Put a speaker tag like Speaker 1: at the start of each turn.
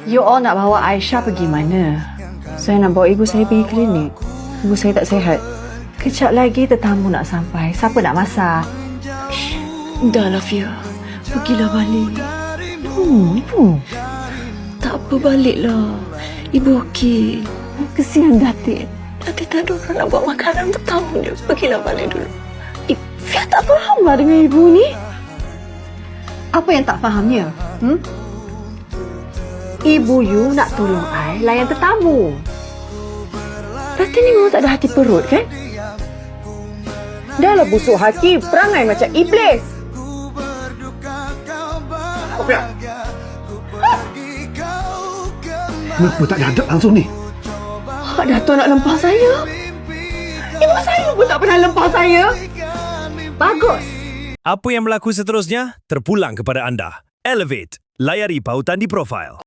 Speaker 1: You all nak bawa Aisyah pergi mana?
Speaker 2: Saya nak bawa ibu saya pergi klinik. Ibu saya tak sihat.
Speaker 1: Kejap lagi tetamu nak sampai. Siapa nak masak?
Speaker 2: Dah lah, Fia. Pergilah balik.
Speaker 1: Ibu.
Speaker 2: Tak apa, baliklah. Ibu okey.
Speaker 1: Kesian Datin.
Speaker 2: Nanti tak ada orang nak buat makanan untuk tamu dia. Pergilah balik dulu.
Speaker 1: Fia tak faham lah dengan ibu ni. Apa yang tak fahamnya? Ibu you nak tolong I layan tetamu.
Speaker 2: Datin ni memang tak ada hati perut, kan?
Speaker 1: Dah lah busuk hati, perangai macam iblis.
Speaker 3: Sofia! Kenapa tak diadap langsung ni?
Speaker 1: Hak Dato' nak lempar saya. Ibu saya pun tak pernah lempar saya. Bagus.
Speaker 4: Apa yang berlaku seterusnya terpulang kepada anda. Elevate, layari pautan di profil.